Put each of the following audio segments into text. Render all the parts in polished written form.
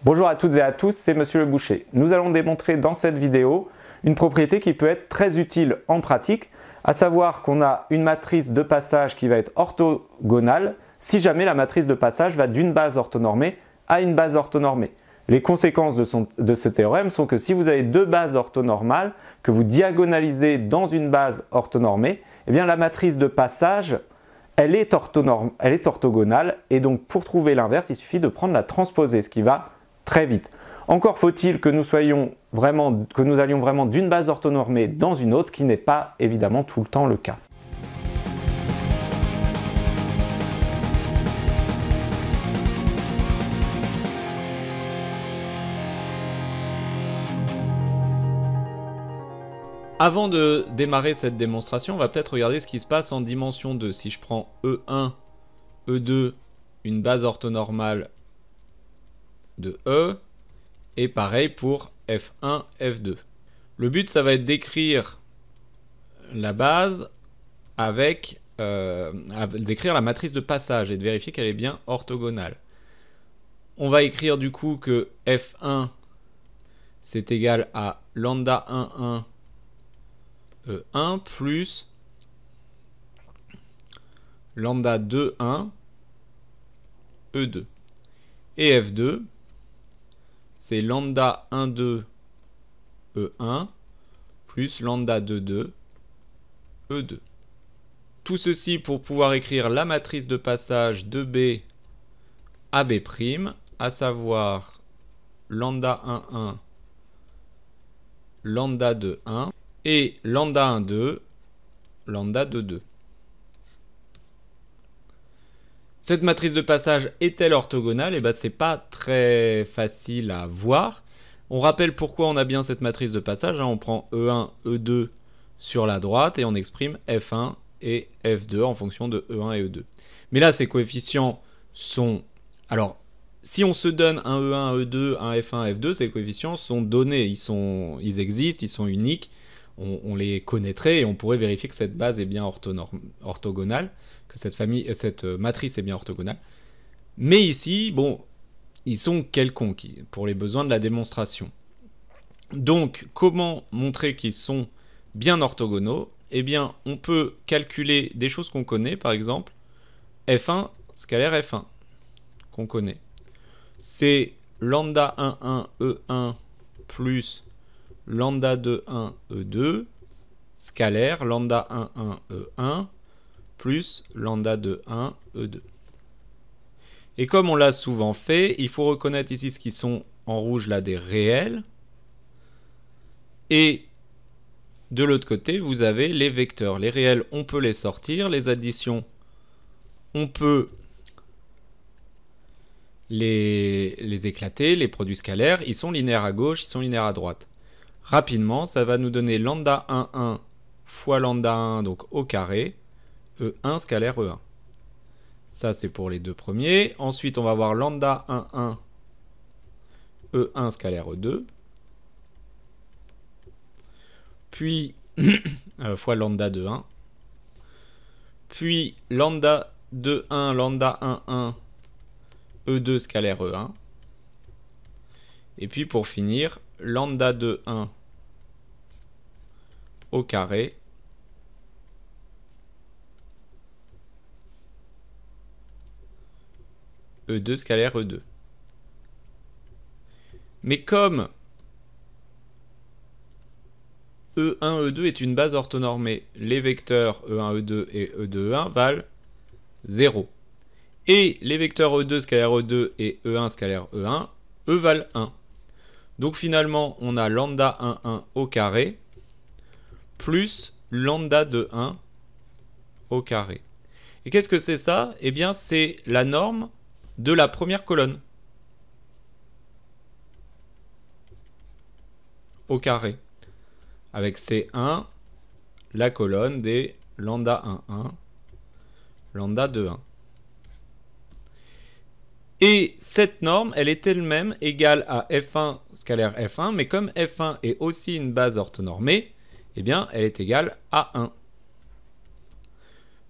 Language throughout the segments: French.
Bonjour à toutes et à tous, c'est Monsieur Le Boucher. Nous allons démontrer dans cette vidéo une propriété qui peut être très utile en pratique, à savoir qu'on a une matrice de passage qui va être orthogonale si jamais la matrice de passage va d'une base orthonormée à une base orthonormée. Les conséquences de ce théorème sont que si vous avez deux bases orthonormales que vous diagonalisez dans une base orthonormée, eh bien la matrice de passage elle est orthogonale et donc pour trouver l'inverse, il suffit de prendre la transposée, ce qui va très vite. Encore faut-il que nous allions vraiment d'une base orthonormée dans une autre, ce qui n'est pas évidemment tout le temps le cas. Avant de démarrer cette démonstration, on va peut-être regarder ce qui se passe en dimension 2. Si je prends E1, E2, une base orthonormale de E, et pareil pour F1, F2. Le but, ça va être d'écrire la base avec d'écrire la matrice de passage et de vérifier qu'elle est bien orthogonale. On va écrire du coup que F1, c'est égal à lambda 1, 1, E1 plus lambda 2, 1, E2. Et F2, c'est lambda 1, 2, E1 plus lambda 2, 2, E2. Tout ceci pour pouvoir écrire la matrice de passage de B à B', à savoir lambda 1, 1, lambda 2, 1 et lambda 1, 2, lambda 2, 2. Cette matrice de passage est-elle orthogonale? Eh bien, c'est pas très facile à voir. On rappelle pourquoi on a bien cette matrice de passage. On prend E1, E2 sur la droite et on exprime F1 et F2 en fonction de E1 et E2. Mais là, ces coefficients sont... Alors, si on se donne un E1, un E2, un F1, un F2, ces coefficients sont donnés. Ils existent, ils sont uniques. On les connaîtrait et on pourrait vérifier que cette base est bien orthogonale, que cette matrice est bien orthogonale. Mais ici, bon, ils sont quelconques pour les besoins de la démonstration. Donc, comment montrer qu'ils sont bien orthogonaux? Eh bien, on peut calculer des choses qu'on connaît, par exemple, F1 scalaire F1, qu'on connaît. C'est lambda 1, 1, E1 plus lambda 2, 1, E2, scalaire lambda 1, 1, E1, plus lambda 2, 1, E2. Et comme on l'a souvent fait, il faut reconnaître ici ce qui sont en rouge là des réels. Et de l'autre côté, vous avez les vecteurs. Les réels, on peut les sortir. Les additions, on peut les éclater. Les produits scalaires, ils sont linéaires à gauche, ils sont linéaires à droite. Rapidement, ça va nous donner lambda 1, 1 fois lambda 1, donc au carré, E1 scalaire E1. Ça, c'est pour les deux premiers. Ensuite, on va avoir lambda 1, 1, E1 scalaire E2. Puis, fois lambda 2, 1. Puis, lambda 2, 1, lambda 1, 1, E2 scalaire E1. Et puis, pour finir, lambda 2, 1, au carré E2 scalaire E2. Mais comme E1, E2 est une base orthonormée, les vecteurs E1, E2 et E2, E1 valent 0. Et les vecteurs E2 scalaire E2 et E1 scalaire E1, eux valent 1. Donc finalement, on a lambda 1, 1 au carré plus lambda 2, 1 au carré. Et qu'est-ce que c'est ça? Eh bien, c'est la norme de la première colonne au carré. Avec C1, la colonne des lambda 1, 1, lambda 2, 1. Et cette norme, elle est elle-même égale à F1 scalaire F1, mais comme F1 est aussi une base orthonormée, eh bien, elle est égale à 1.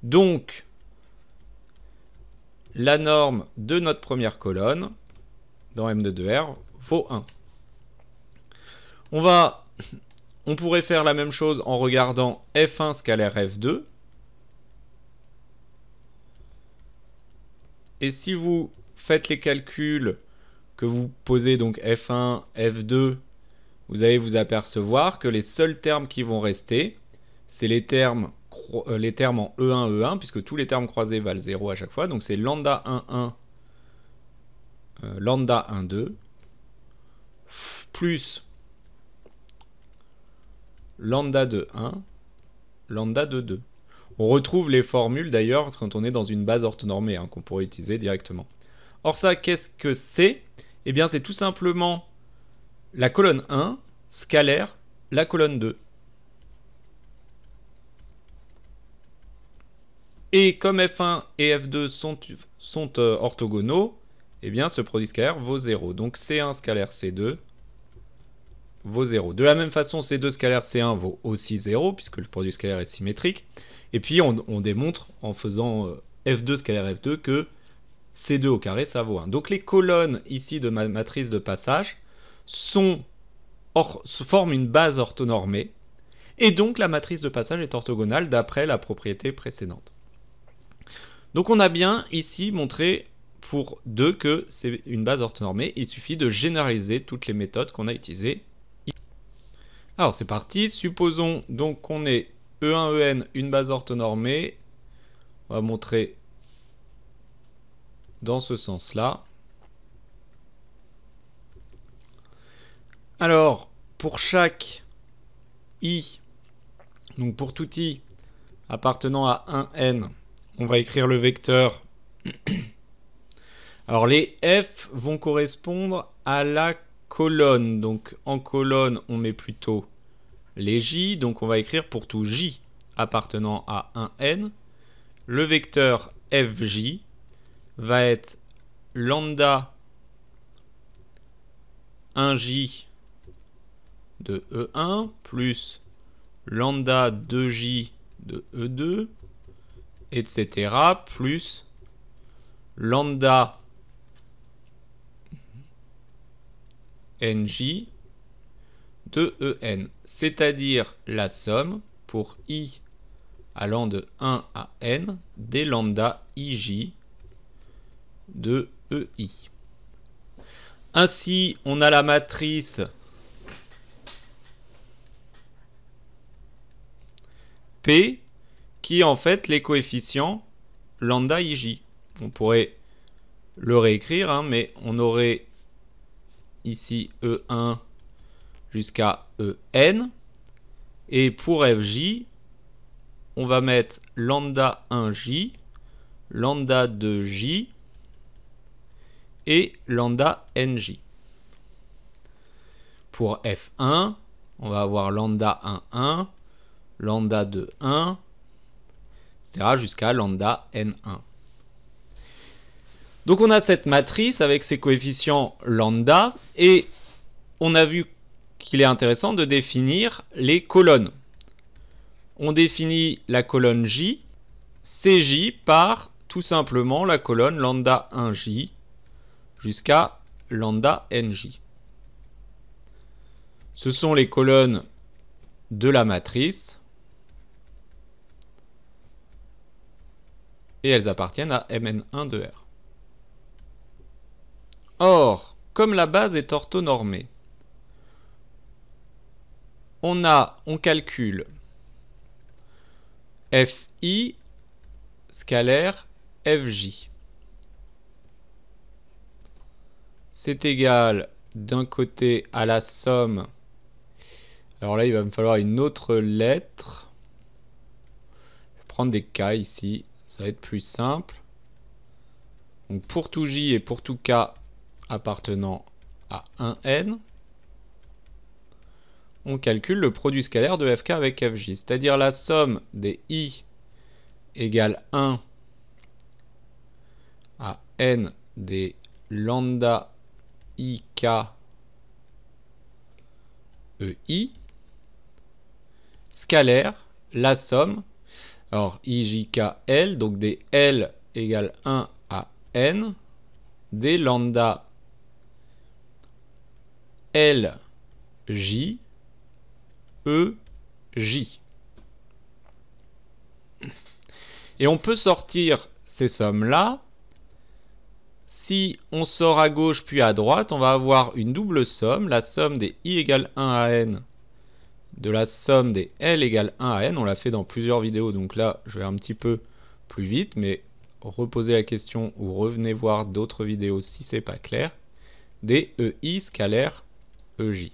Donc, la norme de notre première colonne, dans M de 2R, faut 1. On pourrait faire la même chose en regardant f1 scalaire f2. Et si vous faites les calculs que vous posez donc f1, f2, vous allez vous apercevoir que les seuls termes qui vont rester, c'est les termes en E1, E1, puisque tous les termes croisés valent 0 à chaque fois. Donc c'est lambda 1, 1, lambda 1, 2, plus lambda 2, 1, lambda 2, 2. On retrouve les formules d'ailleurs quand on est dans une base orthonormée, hein, qu'on pourrait utiliser directement. Or ça, qu'est-ce que c'est? Eh bien c'est tout simplement la colonne 1, scalaire, la colonne 2. Et comme f1 et f2 sont orthogonaux, eh bien ce produit scalaire vaut 0. Donc C1 scalaire C2 vaut 0. De la même façon, C2 scalaire C1 vaut aussi 0, puisque le produit scalaire est symétrique. Et puis on démontre en faisant f2 scalaire f2 que C2 au carré, ça vaut 1. Donc les colonnes ici de ma matrice de passage forment une base orthonormée, et donc la matrice de passage est orthogonale d'après la propriété précédente. Donc on a bien ici montré pour 2 que c'est une base orthonormée. Il suffit de généraliser toutes les méthodes qu'on a utilisées. Alors c'est parti. Supposons donc qu'on ait E1, En, une base orthonormée. On va montrer dans ce sens-là. Alors, pour chaque i, donc pour tout i appartenant à 1n, on va écrire le vecteur. Alors les f vont correspondre à la colonne. Donc en colonne, on met plutôt les j. Donc on va écrire pour tout j appartenant à 1n. Le vecteur fj va être lambda 1j de E1 plus lambda 2j de E2, etc. plus lambda nj de En, c'est-à-dire la somme pour i allant de 1 à n des lambda ij de ei. Ainsi, on a la matrice P qui est en fait les coefficients lambda ij. On pourrait le réécrire, hein, mais on aurait ici E1 jusqu'à En. Et pour fj, on va mettre lambda 1j, lambda 2j et lambda nj. Pour f1, on va avoir lambda 1, 1, lambda 2, 1, etc. jusqu'à lambda n1. Donc on a cette matrice avec ses coefficients lambda, et on a vu qu'il est intéressant de définir les colonnes. On définit la colonne j, cj par tout simplement la colonne lambda 1j jusqu'à lambda nj. Ce sont les colonnes de la matrice et elles appartiennent à Mn1 de R. Or, comme la base est orthonormée, on calcule fi scalaire fj. C'est égal d'un côté à la somme. Alors là, il va me falloir une autre lettre. Je vais prendre des k ici, ça va être plus simple. Donc pour tout j et pour tout k appartenant à 1n, on calcule le produit scalaire de fk avec fj, c'est-à-dire la somme des i égale 1 à n des lambda ik ei, scalaire, la somme, alors ijkl, donc des l égale 1 à n, des lambda L, J, E, J. Et on peut sortir ces sommes-là. Si on sort à gauche puis à droite, on va avoir une double somme, la somme des I égale 1 à N de la somme des L égale 1 à N. On l'a fait dans plusieurs vidéos, donc là, je vais un petit peu plus vite, mais reposez la question ou revenez voir d'autres vidéos si c'est pas clair. Des EI scalaire EJ.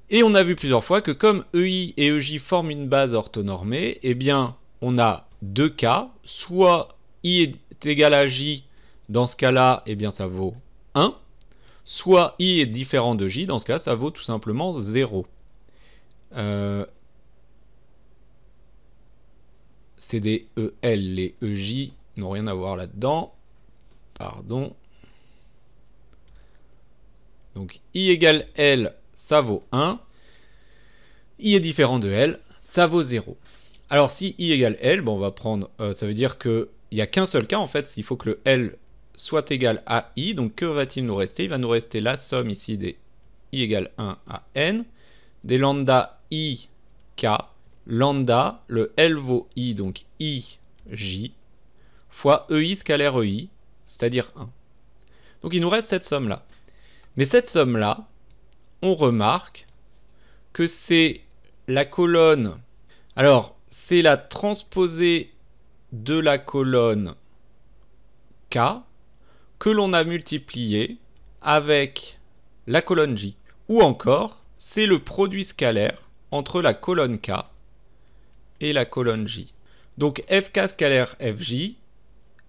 Et on a vu plusieurs fois que comme EI et EJ forment une base orthonormée, eh bien, on a deux cas. Soit I est égal à J, dans ce cas-là, eh bien, ça vaut 1. Soit I est différent de J, dans ce cas, ça vaut tout simplement 0. C'est des EL, les EJ n'ont rien à voir là-dedans. Pardon. Donc I égale L, ça vaut 1. I est différent de L, ça vaut 0. Alors si I égale L, bon, on va prendre, ça veut dire qu'il n'y a qu'un seul cas en fait, il faut que le L soit égal à I. Donc que va-t-il nous rester? Il va nous rester la somme ici des I égale 1 à N, des lambda I, K, lambda, le L vaut I, donc I, J, fois EI scalaire EI, c'est-à-dire 1. Donc il nous reste cette somme-là. Mais cette somme-là, on remarque que c'est la colonne. Alors, c'est la transposée de la colonne K que l'on a multipliée avec la colonne J. Ou encore, c'est le produit scalaire entre la colonne K et la colonne J. Donc FK scalaire FJ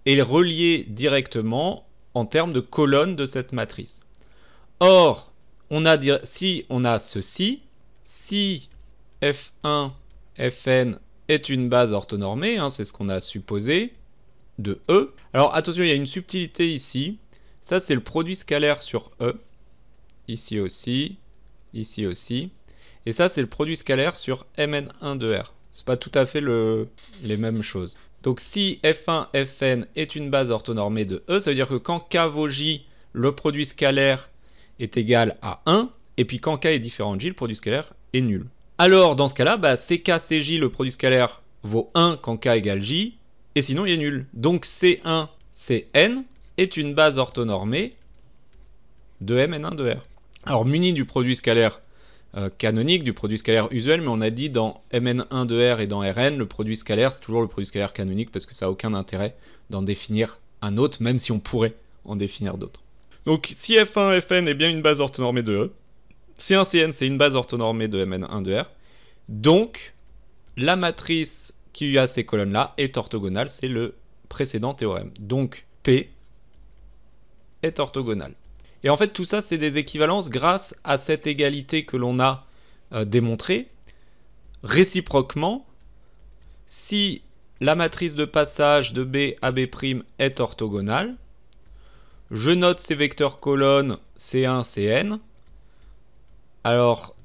est relié directement en termes de colonne de cette matrice. Or, si on a ceci, si F1, Fn est une base orthonormée, hein, c'est ce qu'on a supposé, de E. Alors attention, il y a une subtilité ici. Ça, c'est le produit scalaire sur E. Ici aussi, ici aussi. Et ça, c'est le produit scalaire sur Mn1 de R. C'est pas tout à fait les mêmes choses. Donc si F1, Fn est une base orthonormée de E, ça veut dire que quand K vaut J, le produit scalaire est égal à 1, et puis quand K est différent de J, le produit scalaire est nul. Alors dans ce cas-là, bah, CK, CJ, le produit scalaire vaut 1 quand K égale J, et sinon il est nul. Donc C1, Cn est une base orthonormée de Mn1 de R. Alors muni du produit scalaire canonique, du produit scalaire usuel, mais on a dit dans Mn1 de R et dans Rn, le produit scalaire, c'est toujours le produit scalaire canonique parce que ça n'a aucun intérêt d'en définir un autre, même si on pourrait en définir d'autres. Donc si F1, Fn est bien une base orthonormée de E, C1, Cn c'est une base orthonormée de Mn1 de R, donc la matrice qui a ces colonnes-là est orthogonale, c'est le précédent théorème. Donc P est orthogonale. Et en fait, tout ça, c'est des équivalences grâce à cette égalité que l'on a démontrée. Réciproquement, si la matrice de passage de B à B' est orthogonale, je note ces vecteurs colonnes C1, Cn. Alors,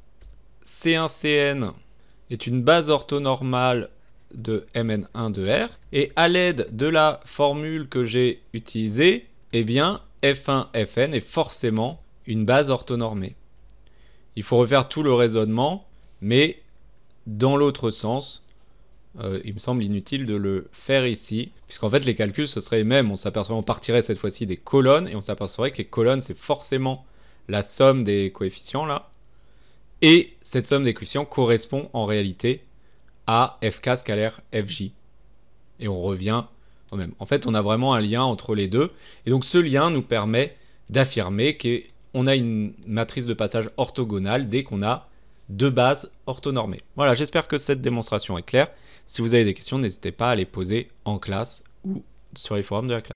C1, Cn est une base orthonormale de Mn1 de R. Et à l'aide de la formule que j'ai utilisée, eh bien, F1, Fn est forcément une base orthonormée. Il faut refaire tout le raisonnement, mais dans l'autre sens, il me semble inutile de le faire ici, puisqu'en fait les calculs ce serait les mêmes. On partirait cette fois-ci des colonnes, et on s'apercevrait que les colonnes c'est forcément la somme des coefficients là, et cette somme des coefficients correspond en réalité à FK scalaire FJ. Et on revient au même. En fait, on a vraiment un lien entre les deux. Et donc, ce lien nous permet d'affirmer qu'on a une matrice de passage orthogonale dès qu'on a deux bases orthonormées. Voilà, j'espère que cette démonstration est claire. Si vous avez des questions, n'hésitez pas à les poser en classe ou sur les forums de la classe.